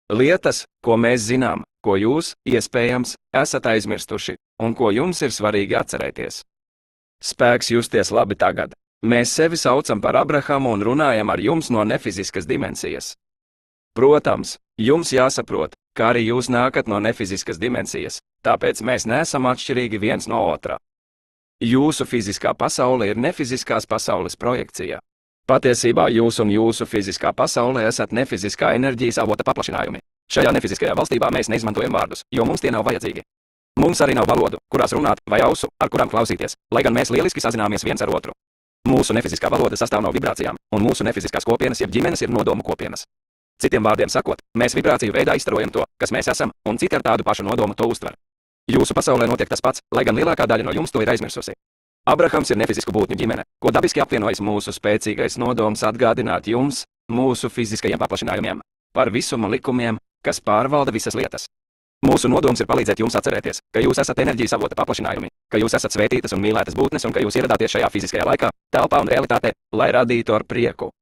Lietas, ko mēs zinām, ko jūs, iespējams, esat aizmirstuši, un ko jums ir svarīgi atcerēties. Spēks justies labi tagad. Mēs sevi saucam par Abrahamu un runājam ar jums no nefiziskas dimensijas. Protams, jums jāsaprot, ka arī jūs nākat no nefiziskas dimensijas, tāpēc mēs neesam atšķirīgi viens no otra. Jūsu fiziskā pasaule ir nefiziskās pasaules projekcija. Patiesībā jūs un jūsu fiziskā pasaule esat nefiziskā enerģijas avota paplašinājumi. Šajā nefiziskajā valstībā mēs neizmantojam vārdus, jo mums tie nav vajadzīgi. Mums arī nav valodu, kurās runāt, vai ausu, ar kurām klausīties, lai gan mēs lieliski sazināmies viens ar otru. Mūsu nefiziskā valoda sastāv no vibrācijām, un mūsu nefiziskās kopienas jeb ģimenes ir nodomu kopienas. Citiem vārdiem sakot, mēs vibrāciju veidā izstarojam to, kas mēs esam, un citi ar tādu pašu nodomu to uztver. Jūsu pasaulē notiek tas pats, lai gan lielākā daļa no jums to ir aizmirsusi. Abrahams ir nefizisku būtņu ģimene, ko dabiski apvienojas mūsu spēcīgais nodoms atgādināt jums, mūsu fiziskajiem paplašinājumiem, par visuma likumiem, kas pārvalda visas lietas. Mūsu nodoms ir palīdzēt jums atcerēties, ka jūs esat enerģijas avota paplašinājumi, ka jūs esat svētītas un mīlētas būtnes un ka jūs ieradāties šajā fiziskajā laikā, telpā un realitātē, lai radītu ar prieku.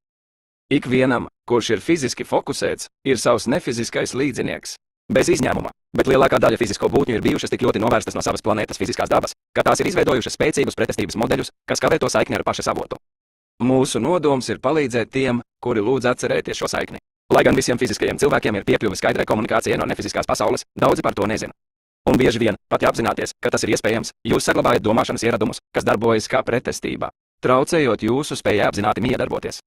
Ikvienam, kurš ir fiziski fokusēts, ir savs nefiziskais līdzinieks. Bez izņēmuma, bet lielākā daļa fizisko būtņu ir bijušas tik ļoti novērstas no savas planētas fiziskās dabas, ka tās ir izveidojušas spēcīgus pretestības modeļus, kas kavē to saikni ar pašas avotu. Mūsu nodoms ir palīdzēt tiem, kuri lūdz atcerēties šo saikni. Lai gan visiem fiziskajiem cilvēkiem ir piekļuve skaidrai komunikācijai no nefiziskās pasaules, daudzi par to nezina. Un bieži vien, pat ja apzināties, ka tas ir iespējams, jūs saglabājat domāšanas ieradumus, kas darbojas kā pretestība, traucējot jūsu spējai apzināti miedarboties.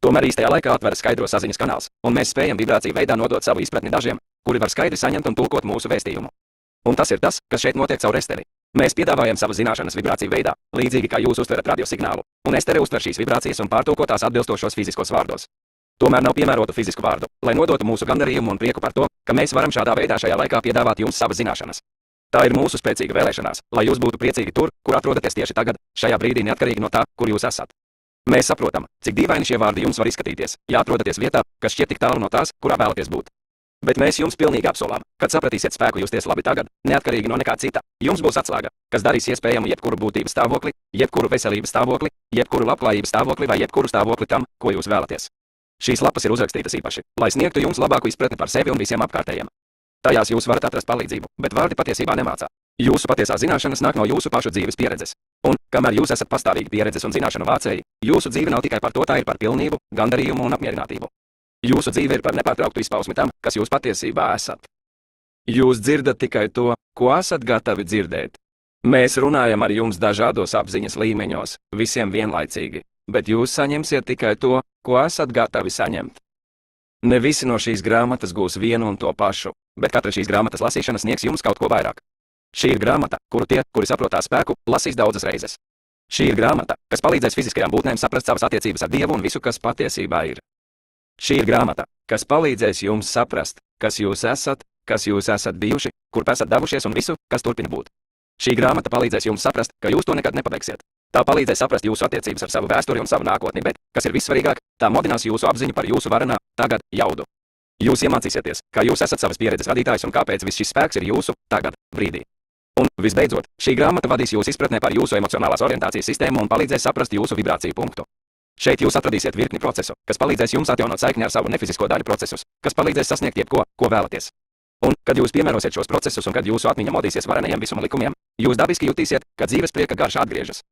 Tomēr īstajā laikā atveras skaidro saziņas kanāls, un mēs spējam vibrāciju veidā nodot savu izpratni dažiem, kuri var skaidri saņemt un tulkot mūsu vēstījumu. Un tas ir tas, kas šeit notiek caur esteri. Mēs piedāvājam savas zināšanas vibrāciju veidā, līdzīgi kā jūs uztverat radiosignālu, un estere uztver šīs vibrācijas un pārtulko tās atbilstošos fiziskos vārdos. Tomēr nav piemērotu fizisku vārdu, lai nodotu mūsu gandarījumu un prieku par to, ka mēs varam šādā veidā šajā laikā piedāvāt jums savas zināšanas. Tā ir mūsu spēcīga vēlēšanās, lai jūs būtu priecīgi tur, kur atrodaties tieši tagad, šajā brīdī neatkarīgi no tā, kur jūs esat. Mēs saprotam, cik dīvaini šie vārdi jums var izskatīties, ja atrodaties vietā, kas šķiet tik tālu no tās, kurā vēlaties būt. Bet mēs jums pilnīgi apsolām, kad sapratīsiet spēku justies labi tagad, neatkarīgi no nekā cita, jums būs atslēga, kas darīs iespējamu jebkuru būtības stāvokli, jebkuru veselības stāvokli, jebkuru labklājības stāvokli vai jebkuru stāvokli tam, ko jūs vēlaties. Šīs lapas ir uzrakstītas īpaši, lai sniegtu jums labāku izpratni par sevi un visiem apkārtējiem. Tajās jūs varat atrast palīdzību, bet vārdi patiesībā nemācā. Jūsu patiesā zināšanas nāk no jūsu pašu dzīves pieredzes. Un, kamēr jūs esat pastāvīgi pieredzes un zināšanu vācēji, jūsu dzīve nav tikai par to, tā ir par pilnību, gandarījumu un apmierinātību. Jūsu dzīve ir par nepārtrauktu izpausmi tam, kas jūs patiesībā esat. Jūs dzirdat tikai to, ko esat gatavi dzirdēt. Mēs runājam ar jums dažādos apziņas līmeņos, visiem vienlaicīgi, bet jūs saņemsiet tikai to, ko esat gatavi saņemt. Ne visi no šīs grāmatas gūs vienu un to pašu, bet katra šīs grāmatas lasīšana sniegs jums kaut ko vairāk. Šī ir grāmata, kuru tie, kuri saprot tās spēku, lasīs daudzas reizes. Šī ir grāmata, kas palīdzēs fiziskajām būtnēm saprast savas attiecības ar Dievu un visu, kas patiesībā ir. Šī ir grāmata, kas palīdzēs jums saprast, kas jūs esat bijuši, kurp esat devušies un visu, kas turpina būt. Šī grāmata palīdzēs jums saprast, ka jūs to nekad nepabeigsiet. Tā palīdzēs saprast jūsu attiecības ar savu vēsturi un savu nākotni, bet, kas ir vissvarīgāk, tā modinās jūsu apziņu par jūsu varenā, tagad jaudu. Jūs iemācīsieties, ka jūs esat savas pieredzes radītājs un kāpēc viss šis spēks ir jūsu tagad brīdī. Un, visbeidzot, šī grāmata vadīs jūs izpratnē par jūsu emocionālās orientācijas sistēmu un palīdzēs saprast jūsu vibrāciju punktu. Šeit jūs atradīsiet virkni procesu, kas palīdzēs jums atjaunot saikni ar savu nefizisko daļu procesus, kas palīdzēs sasniegt jebko, ko vēlaties. Un, kad jūs piemērosiet šos procesus un kad jūsu atmiņa modīsies varenajiem visuma likumiem, jūs dabiski jutīsiet, ka dzīves prieka garša atgriežas.